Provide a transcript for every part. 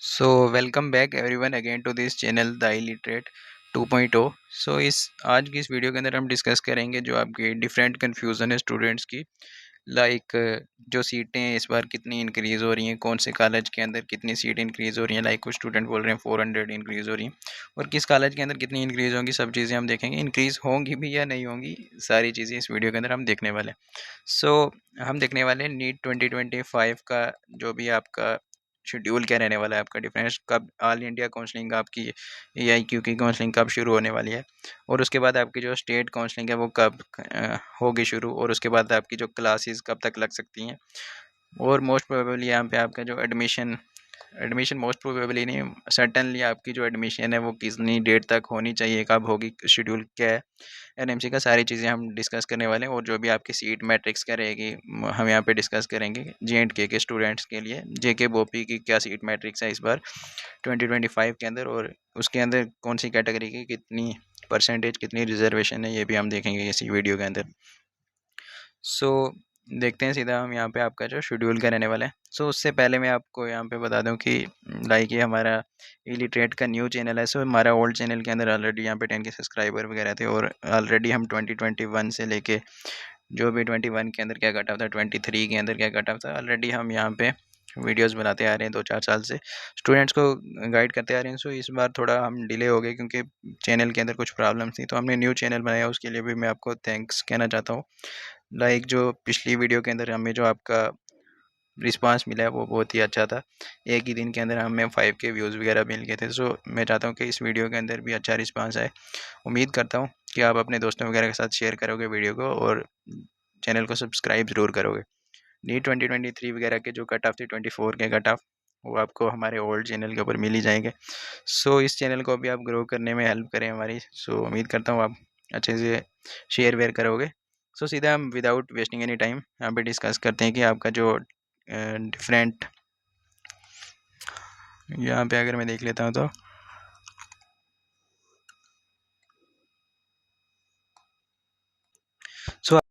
So welcome back everyone again to this channel The Illiterate 2.0। इस आज की इस वीडियो के अंदर हम डिस्कस करेंगे जो आपकी डिफरेंट कन्फ्यूज़न है स्टूडेंट्स की। लाइक जो सीटें इस बार कितनी इंक्रीज़ हो रही हैं, कौन से कॉलेज के अंदर कितनी सीट इंक्रीज़ हो रही हैं। लाइक कुछ स्टूडेंट बोल रहे हैं 400 इंक्रीज़ हो रही हैं, और किस कॉलेज के अंदर कितनी इंक्रीज़ होंगी, सब चीज़ें हम देखेंगे। इंक्रीज़ होंगी भी या नहीं होंगी, सारी चीज़ें इस वीडियो के अंदर हम देखने वाले हैं। हम देखने वाले हैं नीट 2025 का जो भी आपका शेड्यूल क्या रहने वाला है, आपका डिफरेंस कब ऑल इंडिया काउंसलिंग आपकी AIQ की काउंसलिंग कब शुरू होने वाली है, और उसके बाद आपकी जो स्टेट काउंसलिंग है वो कब होगी शुरू, और उसके बाद आपकी जो क्लासेस कब तक लग सकती हैं, और मोस्ट प्रोबेबली यहाँ पे आपका जो एडमिशन एडमिशन मोस्ट प्रोबेबली नहीं, सर्टनली आपकी जो एडमिशन है वो कितनी डेट तक होनी चाहिए, कब होगी, शेड्यूल क्या है NMC का, सारी चीज़ें हम डिस्कस करने वाले हैं। और जो भी आपकी सीट मैट्रिक्स क्या रहेगी हम यहाँ पे डिस्कस करेंगे। JNK के स्टूडेंट्स के लिए JK BOP की क्या सीट मैट्रिक्स है इस बार 2025 के अंदर, और उसके अंदर कौन सी कैटेगरी की कितनी परसेंटेज, कितनी रिजर्वेशन है, ये भी हम देखेंगे इसी वीडियो के अंदर। देखते हैं सीधा हम यहाँ पे आपका जो शेड्यूल क्या रहने वाला है। उससे पहले मैं आपको यहाँ पे बता दूँ कि लाइक ये हमारा इलिटरेट का न्यू चैनल है। हमारा ओल्ड चैनल के अंदर ऑलरेडी यहाँ पे 10 के सब्सक्राइबर वगैरह थे, और ऑलरेडी हम 2021 से लेके जो भी 21 के अंदर क्या कट ऑफ था, 23 के अंदर क्या कट ऑफ था, ऑलरेडी हम यहाँ पे वीडियोस बनाते आ रहे हैं 2-4 साल से, स्टूडेंट्स को गाइड करते आ रहे हैं। इस बार थोड़ा हम डिले हो गए क्योंकि चैनल के अंदर कुछ प्रॉब्लम थी, तो हमने न्यू चैनल बनाया, उसके लिए भी मैं आपको थैंक्स कहना चाहता हूँ। लाइक जो पिछली वीडियो के अंदर हमें जो आपका रिस्पांस मिला है वो बहुत ही अच्छा था। एक ही दिन के अंदर हमें 5 के व्यूज़ वगैरह मिल गए थे। मैं चाहता हूँ कि इस वीडियो के अंदर भी अच्छा रिस्पांस आए। उम्मीद करता हूँ कि आप अपने दोस्तों वगैरह के साथ शेयर करोगे वीडियो को, और चैनल को सब्सक्राइब ज़रूर करोगे। नीट 2023 वगैरह के जो कट ऑफ थी, 24 के कट ऑफ, वो आपको हमारे ओल्ड चैनल के ऊपर मिल ही जाएंगे। इस चैनल को भी आप ग्रो करने में हेल्प करें हमारी। उम्मीद करता हूँ आप अच्छे से शेयर वेयर करोगे। सीधा हम विदाउट वेस्टिंग एनी टाइम यहाँ पे डिस्कस करते हैं कि आपका जो डिफरेंट, यहाँ पे अगर मैं देख लेता हूँ तो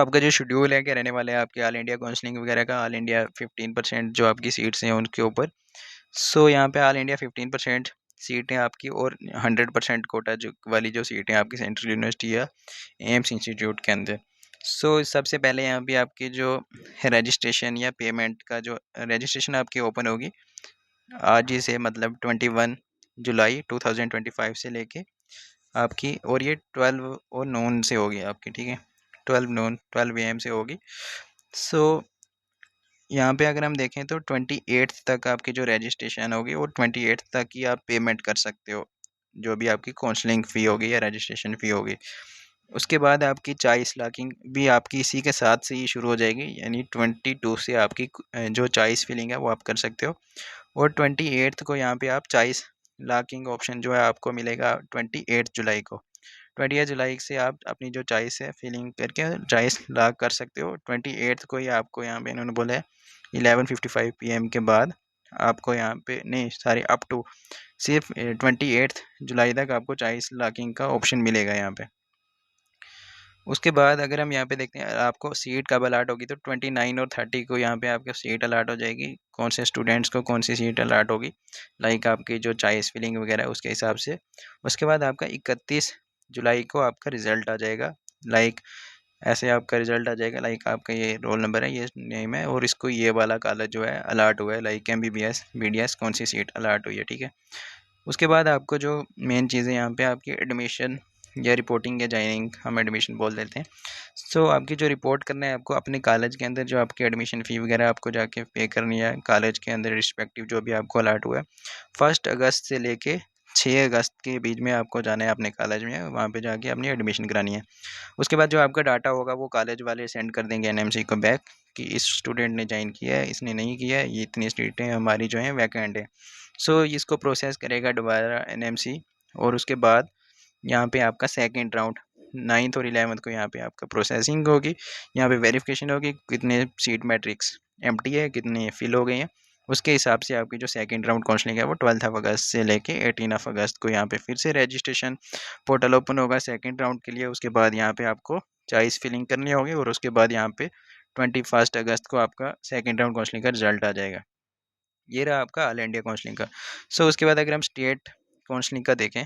आपका जो शेड्यूल है क्या रहने वाला है आपके ऑल इंडिया काउंसलिंग वगैरह का। ऑल इंडिया 15% जो आपकी सीट्स हैं उनके ऊपर। यहाँ पे ऑल इंडिया 15% सीटें आपकी, और 100% कोटा जो वाली जो सीटें आपकी सेंट्रल यूनिवर्सिटी या एम्स इंस्टीट्यूट के अंदर। सबसे पहले यहाँ पे आपकी जो रजिस्ट्रेशन या पेमेंट का जो रजिस्ट्रेशन आपकी ओपन होगी आज ही से, मतलब 21 जुलाई 2025 से लेके आपकी, और ये 12 और नून से होगी आपकी, ठीक है, 12 AM से होगी। यहाँ पे अगर हम देखें तो 28 तक आपकी जो रजिस्ट्रेशन होगी, और 28 तक ही आप पेमेंट कर सकते हो जो भी आपकी काउंसलिंग फ़ी होगी या रजिस्ट्रेशन फ़ी होगी। उसके बाद आपकी चॉइस लॉकिंग भी आपकी इसी के साथ से ही शुरू हो जाएगी, यानी 22 से आपकी जो चॉइस फिलिंग है वो आप कर सकते हो, और 28 को यहाँ पे आप चॉइस लॉकिंग ऑप्शन जो है आपको मिलेगा 28 जुलाई को। 28 जुलाई से आप अपनी जो चॉइस है फिलिंग करके चॉइस लॉक कर सकते हो। 28 को ही आपको यहाँ पे इन्होंने बोला है 11:55 PM के बाद आपको यहाँ पे नहीं, सॉरी, अप टू सिर्फ 28 जुलाई तक आपको चॉइस लॉकिंग का ऑप्शन मिलेगा यहाँ पे। उसके बाद अगर हम यहाँ पे देखते हैं आपको सीट कब अलाट होगी, तो 29 और 30 को यहाँ पे आपको सीट अलाट हो जाएगी, कौन से स्टूडेंट्स को कौन सी सीट अलाट होगी, लाइक आपकी जो चॉइस फिलिंग वगैरह उसके हिसाब से। उसके बाद आपका 31 जुलाई को आपका रिज़ल्ट आ जाएगा, लाइक ऐसे आपका रिज़ल्ट आ जाएगा, लाइक आपका ये रोल नंबर है, ये नेम है, और इसको ये वाला कॉलेज जो है अलाट हुआ है, लाइक MBBS BDS कौन सी सीट अलाट हुई है, ठीक है। उसके बाद आपको जो मेन चीज़ें यहाँ पे आपकी एडमिशन या रिपोर्टिंग या जॉइनिंग, हम एडमिशन बोल देते हैं। आपकी जो रिपोर्ट करना है आपको अपने कॉलेज के अंदर, जो आपकी एडमिशन फ़ी वगैरह आपको जाके पे करनी है कॉलेज के अंदर, रिस्पेक्टिव जो भी आपको अलाट हुआ है। 1 अगस्त से लेके 6 अगस्त के बीच में आपको जाना है अपने कॉलेज में, वहाँ पे जाके अपनी एडमिशन करानी है। उसके बाद जो आपका डाटा होगा वो कॉलेज वाले सेंड कर देंगे NMC को बैक, कि इस स्टूडेंट ने ज्वाइन किया है, इसने नहीं किया है, ये इतनी सीटें हमारी जो हैं वैकेंट है। इसको प्रोसेस करेगा दोबारा NMC, और उसके बाद यहाँ पे आपका सेकंड राउंड 9th और 11th को यहाँ पे आपका प्रोसेसिंग होगी, यहाँ पे वेरिफिकेशन होगी कितने सीट मैट्रिक्स एम्प्टी है, कितनी फिल हो गई हैं। उसके हिसाब से आपकी जो सेकंड राउंड काउंसलिंग है वो 12 अगस्त से लेके 18 अगस्त को यहाँ पे फिर से रजिस्ट्रेशन पोर्टल ओपन होगा सेकंड राउंड के लिए। उसके बाद यहाँ पे आपको चॉइस फिलिंग करनी होगी, और उसके बाद यहाँ पे 21 अगस्त को आपका सेकंड राउंड काउंसलिंग का रिजल्ट आ जाएगा। ये रहा आपका ऑल इंडिया काउंसलिंग का। सो उसके बाद अगर हम स्टेट काउंसलिंग का देखें,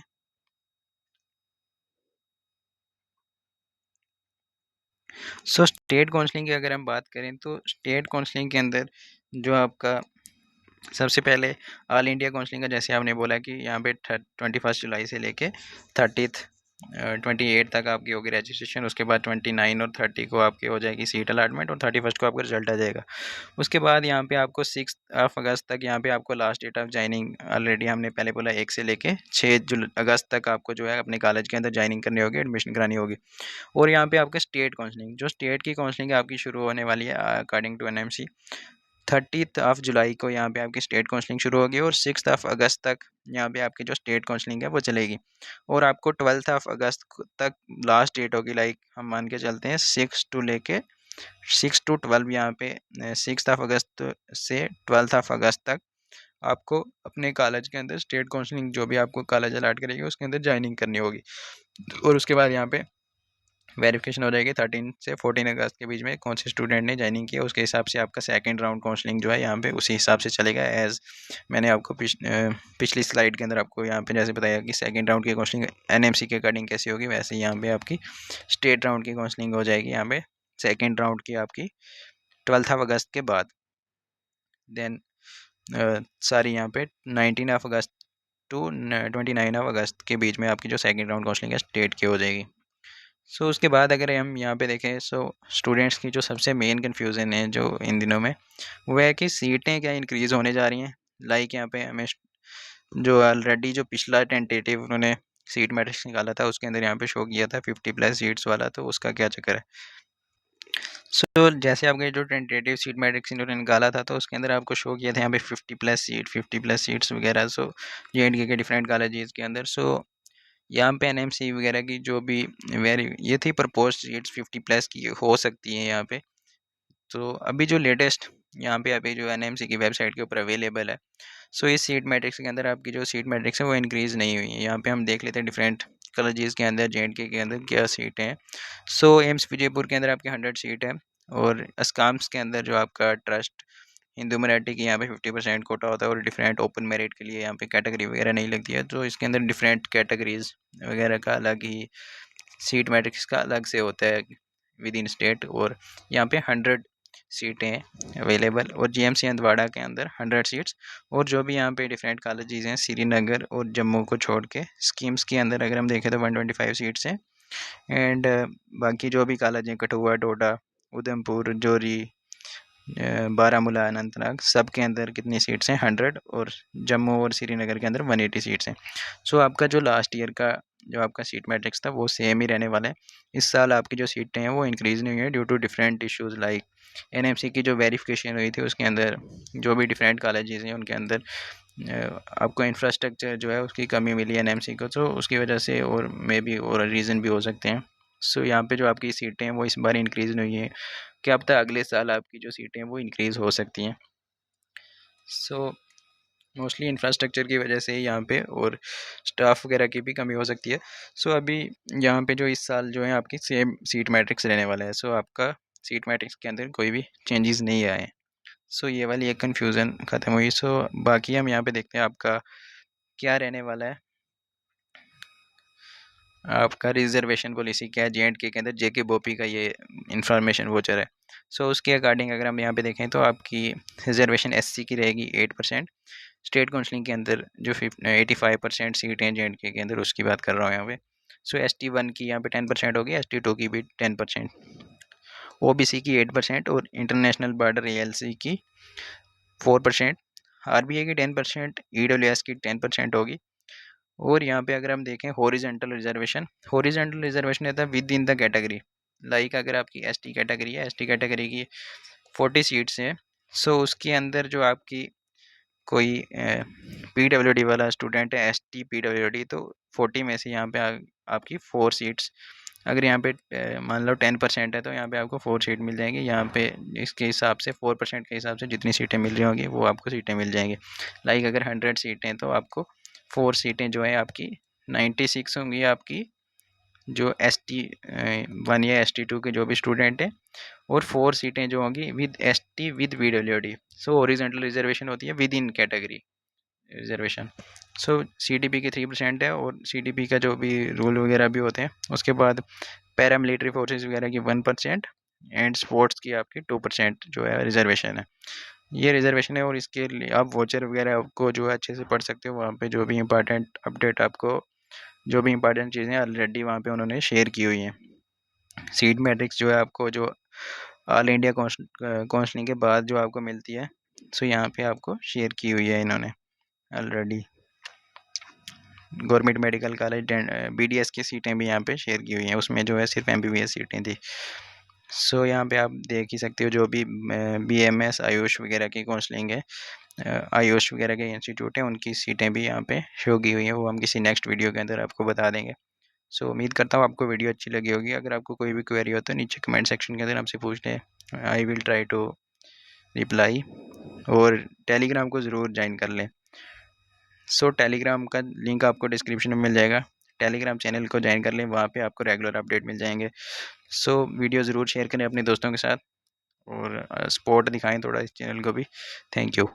सो स्टेट काउंसलिंग की अगर हम बात करें तो स्टेट काउंसलिंग के अंदर जो आपका सबसे पहले ऑल इंडिया काउंसलिंग का, जैसे आपने बोला कि यहाँ पे 21 जुलाई से लेके 30 28 तक आपकी होगी रजिस्ट्रेशन। उसके बाद 29 और 30 को आपकी हो जाएगी सीट अलॉटमेंट और 31 को आपका रिजल्ट आ जाएगा। उसके बाद यहाँ पे आपको 6 अगस्त तक यहाँ पे आपको last date of joining, already हमने पहले बोला 1 से लेके 6 अगस्त तक आपको जो है अपने कॉलेज के अंदर ज्वाइनिंग करनी होगी, एडमिशन करानी होगी। और यहाँ पे आपका स्टेट काउंसलिंग, जो स्टेट की काउंसलिंग है आपकी शुरू होने वाली है अकॉर्डिंग टू एनएमसी 30 जुलाई को यहाँ पे आपकी स्टेट काउंसलिंग शुरू होगी और 6 अगस्त तक यहाँ पे आपकी जो स्टेट काउंसलिंग है वो चलेगी। और आपको 12 अगस्त तक लास्ट डेट होगी, लाइक हम मान के चलते हैं 6 to 12 यहाँ पे 6 अगस्त से 12 अगस्त तक आपको अपने कॉलेज के अंदर स्टेट काउंसलिंग जो भी आपको कॉलेज अलॉट करेगी उसके अंदर ज्वाइनिंग करनी होगी। और उसके बाद यहाँ पे वेरिफिकेशन हो जाएगी 13 से 14 अगस्त के बीच में कौन से स्टूडेंट ने ज्वाइनिंग की, उसके हिसाब से आपका सेकंड राउंड काउंसलिंग जो है यहाँ पे उसी हिसाब से चलेगा। एज मैंने आपको पिछली स्लाइड के अंदर आपको यहाँ पे जैसे बताया कि सेकंड राउंड की काउंसलिंग एनएमसी के अकॉर्डिंग कैसी होगी, वैसे यहाँ पे आपकी स्टेट राउंड की काउंसलिंग हो जाएगी यहाँ पे सेकेंड राउंड की आपकी 12 अगस्त के बाद। देन सारी यहाँ पे 19 अगस्त टू 29 अगस्त के बीच में आपकी जो सेकेंड राउंड काउंसलिंग है स्टेट की हो जाएगी। सो उसके बाद अगर हम यहाँ पे देखें, सो स्टूडेंट्स की जो सबसे मेन कन्फ्यूज़न है जो इन दिनों में, वो है कि सीटें क्या इंक्रीज़ होने जा रही हैं। लाइक यहाँ पे हमें जो ऑलरेडी जो पिछला टेंटेटिव उन्होंने सीट मैट्रिक्स निकाला था उसके अंदर यहाँ पे शो किया था 50+ सीट्स वाला, तो उसका क्या चक्कर है। सो जैसे आपके जो टेंटेटिव सीट मैट्रिक्स इन्होंने निकाला था तो उसके अंदर आपको शो किया था यहाँ पे 50+ सीट्स वगैरह, सो JNK के डिफरेंट कॉलेजेस के अंदर। सो यहाँ पे एनएमसी वगैरह की जो भी ये थी प्रपोज सीट्स 50+ की हो सकती हैं यहाँ पे। तो अभी जो लेटेस्ट यहाँ पे अभी जो एनएमसी की वेबसाइट के ऊपर अवेलेबल है, सो इस सीट मैट्रिक्स के अंदर आपकी जो सीट मैट्रिक्स है वो इंक्रीज़ नहीं हुई है। यहाँ पे हम देख लेते हैं डिफरेंट कॉलेजेस के अंदर JNK के अंदर क्या सीटें हैं। सो एम्स विजयपुर के अंदर आपकी 100 सीट है और अस्काम्स के अंदर जो आपका ट्रस्ट हिंदू मराठी की यहाँ पे 50% कोटा होता है और डिफरेंट ओपन मेरिट के लिए यहाँ पे कैटेगरी वगैरह नहीं लगती है, तो इसके अंदर डिफरेंट कैटेगरीज वगैरह का अलग ही सीट मैट्रिक्स का अलग से होता है विद इन स्टेट। और यहाँ पे 100 सीटें अवेलेबल और GMC हंदवाड़ा के अंदर 100 सीट्स। और जो भी यहाँ पे डिफरेंट कॉलेजेस हैं श्रीनगर और जम्मू को छोड़ के स्कीम्स के अंदर अगर हम देखें तो 125 सीट्स हैं। एंड बाकी जो भी कॉलेज हैं कठुआ, डोडा, उधमपुर, जोरी, बारामूला, अनंतनाग, सब के अंदर कितनी सीट्स हैं 100 और जम्मू और श्रीनगर के अंदर 180 सीट्स हैं। सो आपका जो लास्ट ईयर का जो आपका सीट मैट्रिक्स था वो सेम ही रहने वाला है। इस साल आपकी जो सीटें हैं वो इंक्रीज़ नहीं हुई है due to different issues, like NMC की जो वेरिफिकेशन हुई थी उसके अंदर जो भी डिफरेंट कॉलेजेस हैं उनके अंदर आपको इंफ्रास्ट्रक्चर जो है उसकी कमी मिली है एनएमसी को, तो उसकी वजह से और मे बी और रीज़न भी हो सकते हैं। सो यहाँ पे जो आपकी सीटें हैं वो इस बार इंक्रीज़ नहीं हुई है, क्या पता अगले साल आपकी जो सीटें हैं वो इंक्रीज़ हो सकती हैं। सो मोस्टली इंफ्रास्ट्रक्चर की वजह से यहाँ पे और स्टाफ वगैरह की भी कमी हो सकती है। सो अभी यहाँ पे जो इस साल जो है आपकी सेम सीट मैट्रिक्स रहने वाला है। सो आपका सीट मैट्रिक्स के अंदर कोई भी चेंजेस नहीं आए हैं। सो ये वाली एक कन्फ्यूज़न ख़त्म हुई। सो बाकी हम यहाँ पे देखते हैं आपका क्या रहने वाला है। आपका रिजर्वेशन पॉलिसी क्या है JNK के अंदर, JK बोपी का ये इंफॉर्मेशन वोचर है। सो उसके अकॉर्डिंग अगर हम यहाँ पे देखें तो आपकी रिजर्वेशन SC की रहेगी 8%। स्टेट काउंसलिंग के अंदर जो 85% सीटें हैं JNK के अंदर उसकी बात कर रहा हूँ यहाँ पे। सो ST1 की यहाँ पे 10% होगी, ST2 की भी 10%, OBC की 8% और इंटरनेशनल बॉर्डर ALC की 4%, RBA की 10%, EWS की 10% होगी। और यहाँ पे अगर हम देखें हॉरिजॉन्टल रिजर्वेशन रहता है with in the category. Like अगर आपकी ST कैटेगरी है, ST कैटेगरी की 40 सीट्स हैं, सो उसके अंदर जो आपकी कोई PWD वाला स्टूडेंट है ST PWD, तो 40 में से यहाँ पे आपकी 4 सीट्स, अगर यहाँ पे मान लो 10% है तो यहाँ पे आपको 4 सीट मिल जाएंगी। यहाँ पे इसके हिसाब से 4% के हिसाब से जितनी सीटें मिल रही होंगी वो आपको सीटें मिल जाएंगी। लाइक अगर 100 सीटें तो आपको 4 सीटें जो है आपकी 96 होंगी आपकी जो ST1 या ST2 के जो भी स्टूडेंट हैं, और 4 सीटें जो होंगी with ST with PWD। So horizontal reservation होती है with in category reservation. So CTP की 3% है, और CTP का जो भी रूल वगैरह भी होते हैं। उसके बाद पैरामिलिट्री फोर्सेस वगैरह की 1% एंड स्पोर्ट्स की आपकी 2% जो है रिजर्वेशन है। ये रिजर्वेशन है, और इसके लिए आप वोचर वगैरह आपको जो है अच्छे से पढ़ सकते हो। वहाँ पे जो भी इंपॉर्टेंट अपडेट आपको, जो भी इंपॉर्टेंट चीज़ें ऑलरेडी वहाँ पे उन्होंने शेयर की हुई हैं। सीट मैट्रिक्स जो है आपको जो ऑल इंडिया काउंसलिंग के बाद जो आपको मिलती है, सो यहाँ पे आपको शेयर की हुई है इन्होंने already. Government medical college BDS की सीटें भी यहाँ पे शेयर की हुई हैं, उसमें जो है सिर्फ MBBS सीटें थी। सो यहाँ पे आप देख ही सकते हो जो भी BMS आयुष वगैरह की काउंसलिंग है, आयुष वगैरह के इंस्टीट्यूट हैं, उनकी सीटें भी यहाँ पे शो की हुई हैं। वो हम किसी नेक्स्ट वीडियो के अंदर आपको बता देंगे। सो उम्मीद करता हूँ आपको वीडियो अच्छी लगी होगी। अगर आपको कोई भी क्वेरी हो तो नीचे कमेंट सेक्शन के अंदर हमसे पूछ लें, I will try to reply. और टेलीग्राम को ज़रूर ज्वाइन कर लें। सो टेलीग्राम का लिंक आपको डिस्क्रिप्शन में मिल जाएगा। टेलीग्राम चैनल को ज्वाइन कर लें, वहाँ पे आपको रेगुलर अपडेट मिल जाएंगे। सो वीडियो ज़रूर शेयर करें अपने दोस्तों के साथ, और सपोर्ट दिखाएं थोड़ा इस चैनल को भी। Thank you.